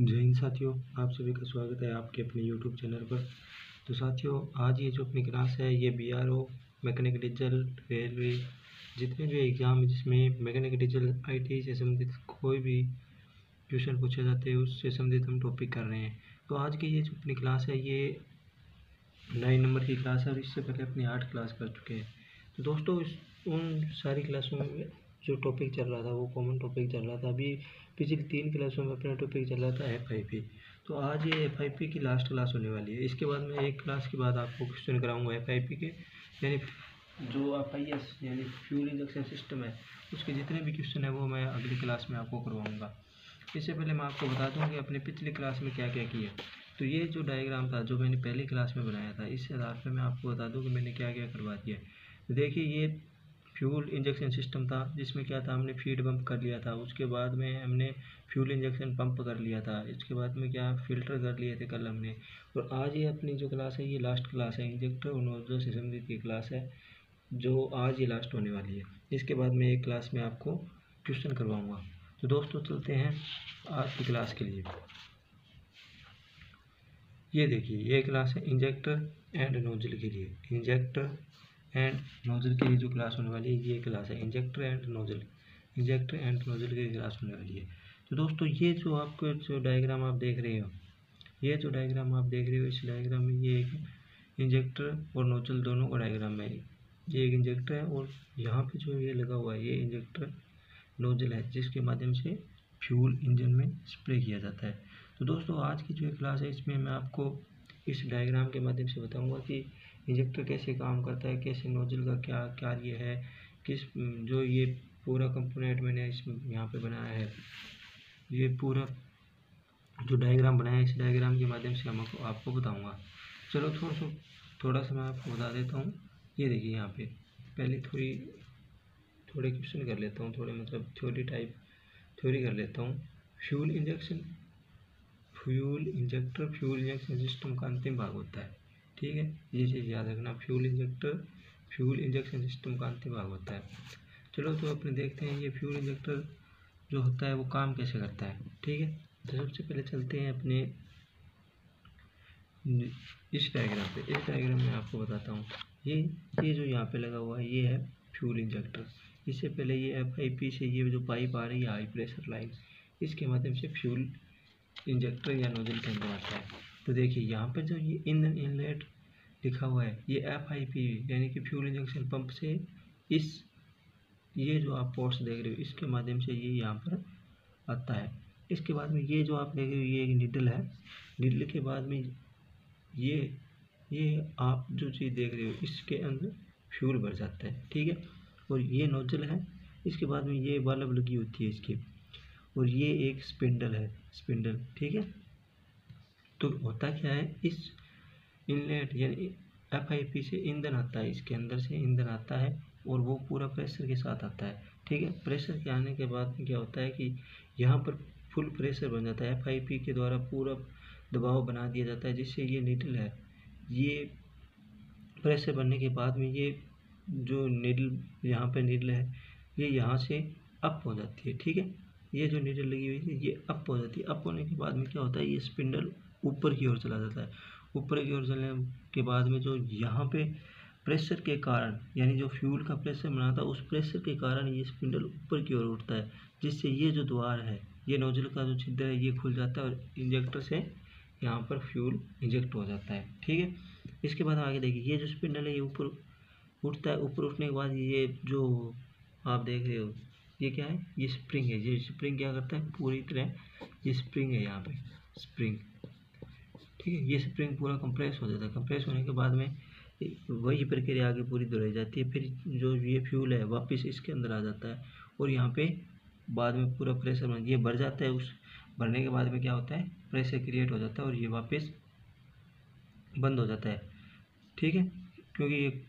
जय हिंद साथियों, आप सभी का स्वागत है आपके अपने YouTube चैनल पर। तो साथियों, आज ये जो अपनी क्लास है ये BRO मैकेनिकल डीजल रेलवे जितने भी एग्ज़ाम है जिसमें मैकेनिकल डीजल IT से संबंधित कोई भी क्वेश्चन पूछे जाते हैं उससे संबंधित हम टॉपिक कर रहे हैं। तो आज की ये जो अपनी क्लास है ये 9 नंबर की क्लास है और इससे पहले अपनी 8 क्लास कर चुके हैं। तो दोस्तों उन सारी क्लासों में जो टॉपिक चल रहा था वो कॉमन टॉपिक चल रहा था। अभी पिछली 3 क्लासों में अपना टॉपिक चल रहा था FIP। तो आज ये FIP की लास्ट क्लास होने वाली है। इसके बाद मैं एक क्लास के बाद आपको क्वेश्चन कराऊंगा FIP के, यानी जो FIS यानी फ्यूल इंजेक्शन सिस्टम है उसके जितने भी क्वेश्चन है वो मैं अगली क्लास में आपको करवाऊँगा। इससे पहले मैं आपको बता दूँ कि अपने पिछली क्लास में क्या क्या किया। तो ये जो डायग्राम था जो मैंने पहली क्लास में बनाया था, इससे आधार पर मैं आपको बता दूँ कि मैंने क्या क्या करवा दिया। तो देखिए, ये फ्यूल इंजेक्शन सिस्टम था जिसमें क्या था, हमने फीड पंप कर लिया था, उसके बाद में हमने फ्यूल इंजेक्शन पंप कर लिया था, इसके बाद में क्या फ़िल्टर कर लिए थे कल हमने। और आज ये अपनी जो क्लास है ये लास्ट क्लास है, इंजेक्टर और नोजल से संबंधित की क्लास है जो आज ये लास्ट होने वाली है। इसके बाद में एक क्लास में आपको क्वेश्चन करवाऊँगा। तो दोस्तों चलते हैं आज की क्लास के लिए। ये देखिए, ये क्लास है इंजेक्टर एंड नोजल के लिए। इंजेक्टर एंड नोजल के लिए जो क्लास होने वाली है ये क्लास है injector and nozzle. Injector and nozzle की क्लास होने वाली है। तो दोस्तों ये जो आपको जो डायग्राम आप देख रहे हो, ये जो डायग्राम आप देख रहे हो, इस डायग्राम में ये एक इंजेक्टर और नोजल दोनों का डायग्राम है। ये एक इंजेक्टर है और यहाँ पे जो ये लगा हुआ है ये इंजेक्टर नोजल है जिसके माध्यम से फ्यूल इंजन में स्प्रे किया जाता है। तो दोस्तों आज की जो क्लास है इसमें मैं आपको इस डायग्राम के माध्यम से बताऊंगा कि इंजेक्टर कैसे काम करता है, कैसे नोजल का क्या कार्य है, किस जो ये पूरा कंपोनेंट मैंने इस यहाँ पे बनाया है, ये पूरा जो डायग्राम बनाया है इस डायग्राम के माध्यम से हम आपको बताऊँगा। चलो थोड़ा सा मैं आपको बता देता हूँ। ये देखिए, यहाँ पे पहले थोड़े क्वेश्चन कर लेता हूँ, थोड़े मतलब थ्योरी कर लेता हूँ। Fuel injector fuel injection system का अंतिम भाग होता है, ठीक है, ये चीज़ याद रखना। फ्यूल इंजेक्शन सिस्टम का अंतिम भाग होता है। चलो तो अपने देखते हैं ये फ्यूल इंजेक्टर जो होता है वो काम कैसे करता है, ठीक है। तो सबसे पहले चलते हैं अपने इस डायग्राम पे। इस डायग्राम में आपको बताता हूँ, ये जो यहाँ पे लगा हुआ है ये है फ्यूल इंजेक्टर। इससे पहले ये FIP से ये जो पाइप आ रही है हाई प्रेशर लाइन, इसके माध्यम से फ्यूल इंजेक्टर या नोजल के अंदर आता है। तो देखिए यहाँ पर जो ये ईंधन इनलेट लिखा हुआ है ये FIP यानी कि फ्यूल इंजेक्शन पंप से ये जो आप पोर्ट्स देख रहे हो इसके माध्यम से ये यहाँ पर आता है। इसके बाद में ये जो आप देख रहे हो ये एक निडल है। निडल के बाद में ये आप जो चीज़ देख रहे हो इसके अंदर फ्यूल भर जाता है, ठीक है। और ये नोजल है, इसके बाद में ये बल्ब लगी होती है इसकी, और ये एक स्पिंडल है, ठीक है। तो होता क्या है, इस इनलेट यानी FIP से ईंधन आता है, इसके अंदर से ईंधन आता है और वो पूरा प्रेशर के साथ आता है, ठीक है। प्रेशर के आने के बाद में क्या होता है कि यहाँ पर फुल प्रेशर बन जाता है, FIP के द्वारा पूरा दबाव बना दिया जाता है, जिससे ये नीडल है, ये प्रेशर बनने के बाद में ये जो नीडल यहाँ पे नीडल है ये यहाँ से अप हो जाती है, ठीक है। ये जो नीडल लगी हुई है ये अप हो जाती है। अप होने के बाद में क्या होता है, ये स्पिंडल ऊपर की ओर चला जाता है। ऊपर की ओर चलने के बाद में जो यहाँ पे प्रेशर के कारण यानी जो फ्यूल का प्रेशर बना था उस प्रेशर के कारण ये स्पिंडल ऊपर की ओर उठता है, जिससे ये जो द्वार है, ये नोजल का जो छिद्र है ये खुल जाता है और इंजेक्टर से यहाँ पर फ्यूल इंजेक्ट हो जाता है, ठीक है। इसके बाद आगे देखिए, ये जो स्पिंडल है ये ऊपर उठता है। ऊपर उठने के बाद ये जो आप देख रहे हो ये क्या है, ये स्प्रिंग है। ये स्प्रिंग क्या करता है, पूरी तरह ये स्प्रिंग है, यहाँ पे स्प्रिंग, ठीक है। ये स्प्रिंग पूरा कंप्रेस हो जाता है। कंप्रेस होने के बाद में वही प्रक्रिया आगे पूरी दोहराई जाती है। फिर जो ये फ्यूल है वापस इसके अंदर आ जाता है और यहाँ पे बाद में पूरा प्रेशर ये भर जाता है। उस भरने के बाद में क्या होता है, प्रेशर क्रिएट हो जाता है और ये वापस बंद हो जाता है, ठीक है। क्योंकि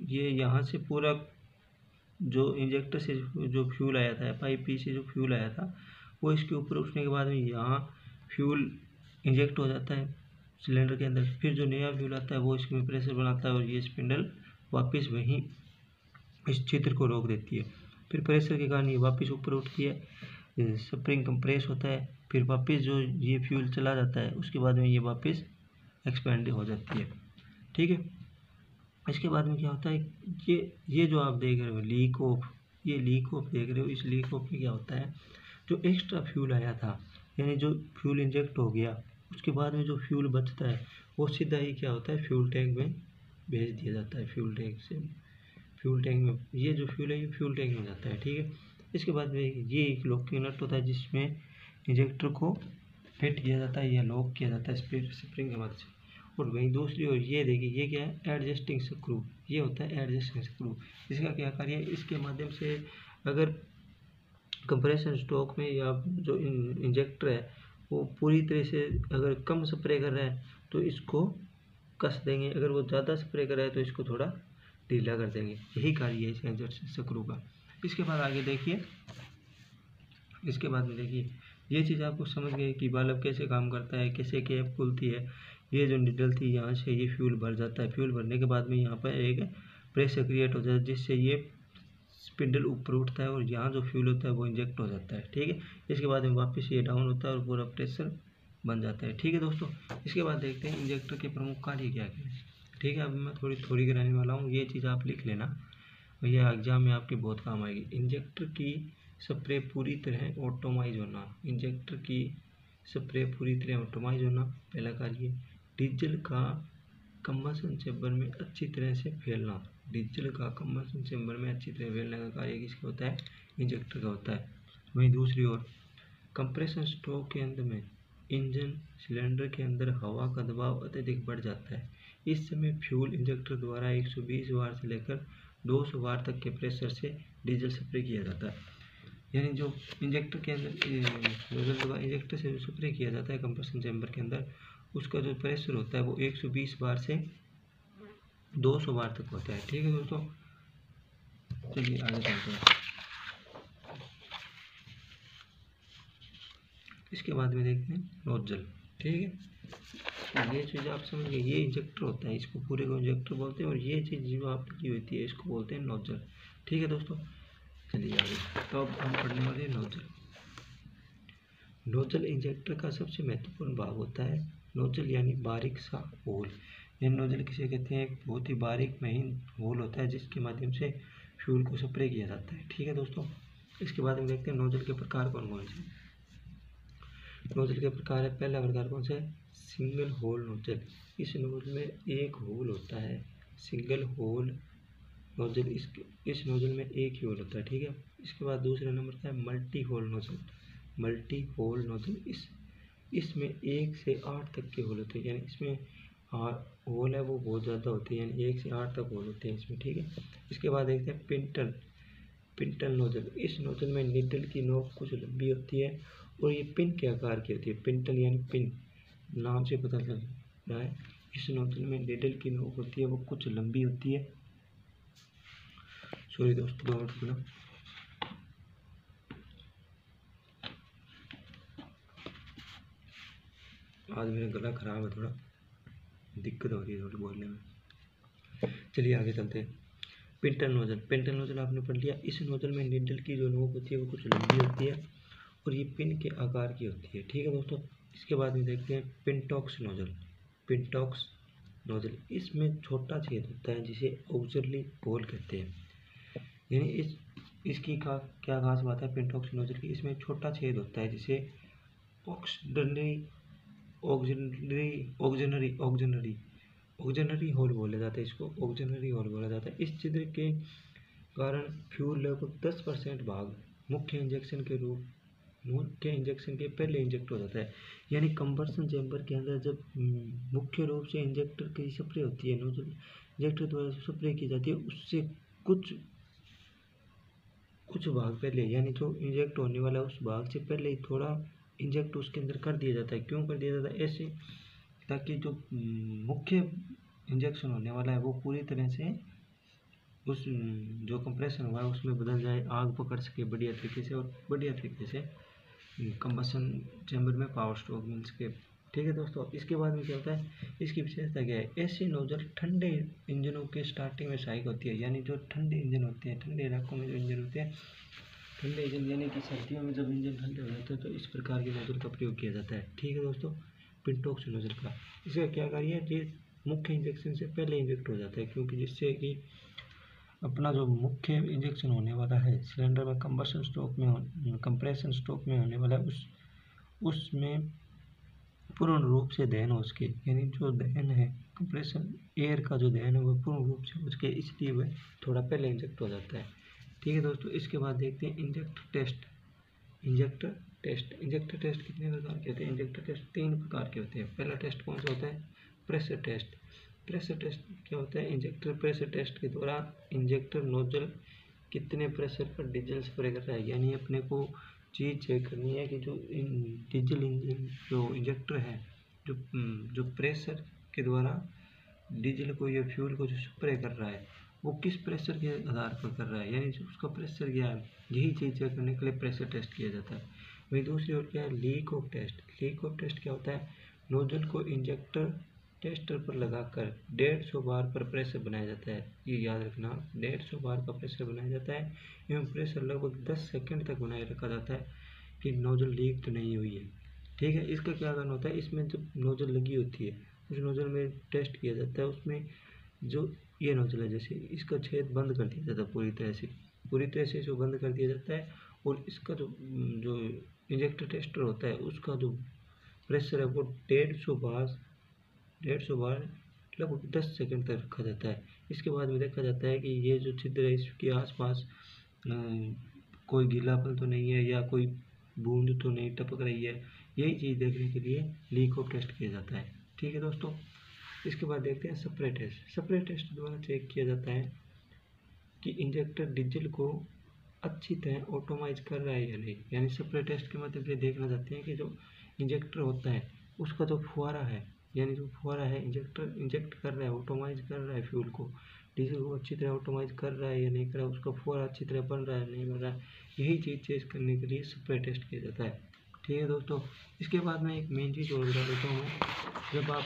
ये यहाँ से पूरा जो इंजेक्टर से जो फ्यूल आया था, FIP से जो फ्यूल आया था वो इसके ऊपर उठने के बाद में यहाँ फ्यूल इंजेक्ट हो जाता है सिलेंडर के अंदर। फिर जो नया फ्यूल आता है वो इसमें प्रेशर बनाता है और ये स्पिंडल वापस वहीं इस छिद्र को रोक देती है। फिर प्रेशर के कारण ये वापस ऊपर उठती है, स्प्रिंग कंप्रेस होता है फिर वापस जो ये फ्यूल चला जाता है उसके बाद में ये वापस एक्सपेंड हो जाती है, ठीक है। इसके बाद में क्या होता है, ये जो आप देख रहे हो लीक ऑफ, ये लीक ऑफ देख रहे हो, इस लीक ऑफ में क्या होता है, जो एक्स्ट्रा फ्यूल आया था यानी जो फ्यूल इंजेक्ट हो गया उसके बाद में जो फ्यूल बचता है वो सीधा ही क्या होता है फ्यूल टैंक में भेज दिया जाता है। फ्यूल टैंक से फ्यूल टैंक में ये जो फ्यूल है ये फ्यूल टैंक में जाता है, ठीक है। इसके बाद में ये एक लॉक की नट होता है जिसमें इंजेक्टर को फिट किया जाता है या लॉक किया जाता है स्प्रिंग की मदद से। और वहीं दूसरी ओर ये देखिए ये क्या है, एडजस्टिंग स्क्रू, ये होता है एडजस्टिंग स्क्रू। इसका क्या कार्य है, इसके माध्यम से अगर कंप्रेसर स्ट्रोक में या जो इंजेक्टर है वो पूरी तरह से अगर कम स्प्रे कर रहा है तो इसको कस देंगे, अगर वो ज़्यादा स्प्रे कर रहा है तो इसको थोड़ा ढीला कर देंगे, यही कार्य है इस एडजस्टिंग स्क्रू का। इसके बाद आगे देखिए, इसके बाद में देखिए ये चीज़ आपको समझ गए कि बल्ब कैसे काम करता है, कैसे कैप खुलती है। ये जो निडल थी यहाँ से ये फ्यूल भर जाता है, फ्यूल भरने के बाद में यहाँ पर एक प्रेशर क्रिएट हो जाता है जिससे ये स्पिंडल ऊपर उठता है और यहाँ जो फ्यूल होता है वो इंजेक्ट हो जाता है, ठीक है। इसके बाद में वापस ये डाउन होता है और पूरा प्रेशर बन जाता है, ठीक है दोस्तों। इसके बाद देखते हैं इंजेक्टर के प्रमुख कार्य क्या क्या है, ठीक है। अब मैं थोड़ी कराने वाला हूँ, ये चीज़ आप लिख लेना, भैया एग्जाम में आपके बहुत काम आएगी। इंजेक्टर की स्प्रे पूरी तरह ऑटोमाइज होना, इंजेक्टर की स्प्रे पूरी तरह ऑटोमाइज होना पहला कार्य। डीजल का कंबशन चैम्बर में अच्छी तरह से फैलना, डीजल का कंबशन चैम्बर में अच्छी तरह फैलने का कार्य किसका होता है, इंजेक्टर का होता है। वहीं दूसरी ओर कंप्रेशन स्ट्रोक के अंत में इंजन सिलेंडर के अंदर हवा का दबाव अत्यधिक बढ़ जाता है। इस समय फ्यूल इंजेक्टर द्वारा 120 बार से लेकर 200 बार तक के प्रेशर से डीजल स्प्रे किया जाता है। यानी जो इंजेक्टर के अंदर इंजेक्टर से जो स्प्रे किया जाता है कंप्रेशन चैम्बर के अंदर, उसका जो प्रेशर होता है वो 120 बार से 200 बार तक होता है, ठीक है दोस्तों। चलिए आगे चलते हैं। इसके बाद में देखते हैं नोजल, ठीक है। ये चीज़ आप समझ गए, ये इंजेक्टर होता है, इसको पूरे को इंजेक्टर बोलते हैं और ये चीज़ जो आप की होती है इसको बोलते हैं नोजल, ठीक है दोस्तों। चलिए आगे, तो अब हम पढ़ने वाले हैं नोजल। नोजल इंजेक्टर का सबसे महत्वपूर्ण भाग होता है। नोजल यानी बारीक सा होल, यह नोजल किसे कहते हैं, एक बहुत ही बारीक महीन होल होता है जिसके माध्यम से फ्यूल को स्प्रे किया जाता है, ठीक है दोस्तों। इसके बाद हम देखते हैं नोजल के प्रकार कौन कौन से। नोजल के प्रकार है, पहला प्रकार कौन सा है, सिंगल होल नोजल। इस नोजल में एक होल होता है, सिंगल होल नोजल, इस नोजल में एक ही होल होता है, ठीक है। इसके बाद दूसरा नंबर का है multi hole nozzle, multi hole nozzle, इसमें 1 से 8 तक के होल होते हैं, यानी इसमें होल है वो बहुत ज़्यादा होते हैं, यानी 1 से 8 तक होल होते हैं इसमें, ठीक है। इसके बाद देखते हैं पिंटल नोजल। इस नोजल में निडल की नोक कुछ लंबी होती है और ये पिन के आकार की होती है, पिंटल यानी पिन, नाम से पता चल रहा है। इस नोजल में निडल की नोक होती है वो कुछ लंबी होती है। सॉरी दोस्तों, 2 मिनट रुकना। आज मेरा गला खराब है, थोड़ा दिक्कत हो रही है थोड़ी बोलने में। चलिए आगे चलते हैं। पिंटल नोजल आपने पढ़ लिया। इस नोजल में निडल की जो नोक होती है वो कुछ लंबी होती है और ये पिन के आकार की होती है, ठीक है दोस्तों। इसके बाद में देखते हैं पिंटॉक्स नोजल, इसमें छोटा छेद होता है जिसे ऑक्सिलरी होल कहते हैं। यानी इसकी क्या खास बात है पिंटॉक्स नोजल की, इसमें छोटा छेद होता है जिसे ऑक्सिलरी होल बोला जाता है, इसको ऑक्सिलरी होल बोला जाता है। इस छिद्र के कारण फ्यूल लगभग 10% भाग मुख्य इंजेक्शन के पहले इंजेक्ट हो जाता है। यानी कंबशन चैम्बर के अंदर जब मुख्य रूप से इंजेक्टर की स्प्रे होती है, नोजल इंजेक्टर द्वारा स्प्रे की जाती है, उससे कुछ भाग पहले, यानी जो इंजेक्ट होने वाला है उस भाग से पहले ही थोड़ा इंजेक्ट उसके अंदर कर दिया जाता है। क्यों कर दिया जाता है ऐसे, ताकि जो मुख्य इंजेक्शन होने वाला है वो पूरी तरह से उस जो कंप्रेशन हुआ है उसमें बदल जाए, आग पकड़ सके बढ़िया तरीके से और बढ़िया तरीके से कंबशन चैम्बर में पावर स्ट्रोक मिल सके, ठीक है दोस्तों। इसके बाद में क्या होता है, इसकी विशेषता क्या है, ऐसी नोजल ठंडे इंजनों के स्टार्टिंग में सहायक होती है। यानी जो ठंडे इंजन होते हैं, ठंडे इलाकों में जो इंजन होते हैं ठंडे इंजन यानी कि सर्दियों में जब इंजन ठंडे हो जाते हैं तो इस प्रकार के नोजल का प्रयोग किया जाता है। ठीक है दोस्तों, पिंटोक्स नोजल का इसका क्या कार्य है, ये मुख्य इंजेक्शन से पहले इंजेक्ट हो जाता है, क्योंकि जिससे कि अपना जो मुख्य इंजेक्शन होने वाला है सिलेंडर में कंप्रेशन स्ट्रोक में होने वाला है उसमें पूर्ण रूप से दहन हो उसके, यानी जो दहन है कंप्रेशन एयर का जो दहन है वो पूर्ण रूप से उसके, इसलिए वह थोड़ा पहले इंजेक्ट हो जाता है। ठीक है दोस्तों, इसके बाद देखते हैं इंजेक्टर टेस्ट। इंजेक्टर टेस्ट कितने प्रकार के होते हैं? इंजेक्टर टेस्ट 3 प्रकार के होते हैं। पहला टेस्ट कौन सा होता है? Pressure test. प्रेशर टेस्ट क्या होता है? इंजेक्टर प्रेशर टेस्ट के दौरान इंजेक्टर नोजल कितने प्रेशर पर डीजल स्प्रे कर रहा है, यानी अपने को चीज़ चेक करनी है कि जो डीजल इंजन जो इंजेक्टर है जो प्रेशर के द्वारा डीजल को या फ्यूल को जो स्प्रे कर रहा है वो किस प्रेशर के आधार पर कर रहा है, यानी उसका प्रेशर क्या है, यही चीज़ चेक करने के लिए प्रेशर टेस्ट किया जाता है। वहीं दूसरी ओर क्या है? Leak off test. Leak off test क्या होता है? नोजल को इंजेक्टर टेस्टर पर लगाकर 150 बार पर प्रेशर बनाया जाता है। ये याद रखना, 150 बार का प्रेशर बनाया जाता है एवं प्रेशर लगभग 10 सेकंड तक बनाए रखा जाता है कि नोजल लीक तो नहीं हुई है। ठीक है, इसका क्या कारण होता है? इसमें जब नोजल लगी होती है उस नोजल में टेस्ट किया जाता है, उसमें जो ये नोजल है जैसे इसका छेद बंद कर दिया जाता है पूरी तरह से इसको बंद कर दिया जाता है, और इसका जो इंजेक्टर टेस्टर होता है उसका जो प्रेशर है वो 150 बार लगभग 10 सेकंड तक रखा जाता है। इसके बाद में देखा जाता है कि ये जो छिद्र है इसके आसपास कोई गीलापन तो नहीं है या कोई बूंद तो नहीं टपक रही है, यही चीज़ देखने के लिए लीक ऑफ टेस्ट किया जाता है। ठीक है दोस्तों, इसके बाद देखते हैं स्प्रे टेस्ट। स्प्रे टेस्ट द्वारा चेक किया जाता है कि इंजेक्टर डीजल को अच्छी तरह ऑटोमाइज कर रहा है या नहीं, यानी स्प्रे टेस्ट के माध्यम से देखना चाहते हैं कि जो इंजेक्टर होता है उसका जो फुहारा है, यानी जो फुहारा है इंजेक्टर इंजेक्ट कर रहा है, ऑटोमाइज कर रहा है फ्यूल को, डीजल को अच्छी तरह ऑटोमाइज कर रहा है या नहीं कर रहा है, उसका फुहारा अच्छी तरह बन रहा है नहीं बन रहा है, यही चीज़ चेक करने के लिए स्प्रे टेस्ट किया जाता है। ठीक है दोस्तों, इसके बाद में एक मेन चीज़ और बता देता हूँ, जब आप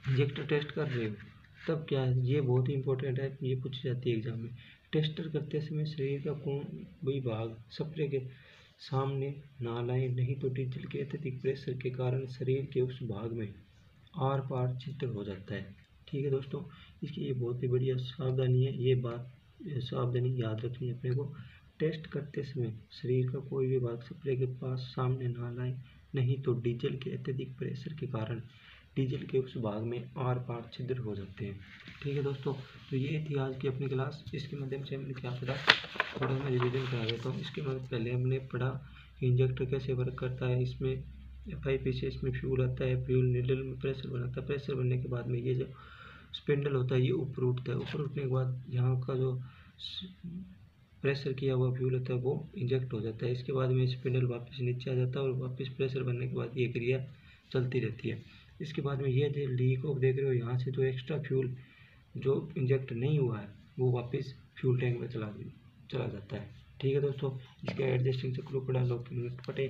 इंजेक्टर टेस्ट कर रहे हो तब क्या है, ये बहुत ही इंपॉर्टेंट है, ये पूछी जाती है एग्जाम में। टेस्टर करते समय शरीर का कोई भी भाग स्प्रे के सामने ना लाएं, नहीं तो डीजल के अत्यधिक प्रेशर के कारण शरीर के उस भाग में आर पार छिद्र हो जाता है। ठीक है दोस्तों, इसकी ये बहुत ही बढ़िया सावधानी है, ये बात सावधानी याद रखनी है अपने को। टेस्ट करते समय शरीर का कोई भी भाग स्प्रे के पास सामने ना लाएं, नहीं तो डीजल के अत्यधिक प्रेशर के कारण डीजल के उस भाग में आर पार छिद्र हो जाते हैं। ठीक है दोस्तों, तो ये थी आज की अपनी क्लास। इसके माध्यम से हमने क्या पढ़ा, थोड़ा मैं रिविजन करा देता हूँ। इसके बाद पहले हमने पढ़ा कि इंजेक्टर कैसे वर्क करता है, इसमें FIP से इसमें फ्यूल आता है, फ्यूल नीडल में प्रेशर बनाता है, प्रेशर बनने के बाद में ये जो स्पिंडल होता है ये ऊपर उठता है, ऊपर उठने के बाद यहाँ का जो प्रेशर किया हुआ फ्यूल होता है वो इंजेक्ट हो जाता है। इसके बाद में स्पिंडल वापस नीचे आ जाता है और वापस प्रेशर बनने के बाद ये क्रिया चलती रहती है। इसके बाद में ये जो लीक ऑफ देख रहे हो, यहाँ से जो एक्स्ट्रा फ्यूल जो इंजेक्ट नहीं हुआ है वो वापस फ्यूल टैंक में चला जाता है। ठीक है दोस्तों, इसके एडजस्टिंग चक्रों पर डालो पटे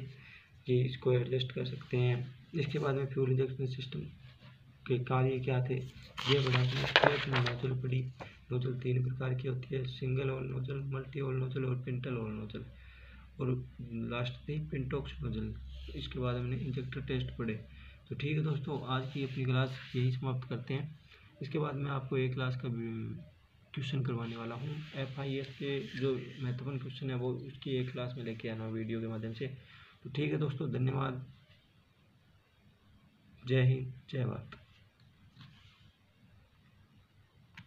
कि इसको एडजस्ट कर सकते हैं। इसके बाद में फ्यूल इंजेक्शन सिस्टम के कार्य क्या थे ये बड़ा नोजल पड़ी। नोजल 3 प्रकार की होती है, single hole nozzle, multi hole nozzle और पिंटल होल नोजल, और लास्ट थी पिंटोक्स नोजल। इसके बाद हमने इंजेक्टर टेस्ट पढ़े। तो ठीक है दोस्तों, आज की अपनी क्लास यही समाप्त करते हैं। इसके बाद मैं आपको एक क्लास का क्वेश्चन करवाने वाला हूँ, FIS के जो महत्वपूर्ण क्वेश्चन है वो उसकी एक क्लास में लेके आना वीडियो के माध्यम से। तो ठीक है दोस्तों, धन्यवाद, जय हिंद, जय भारत।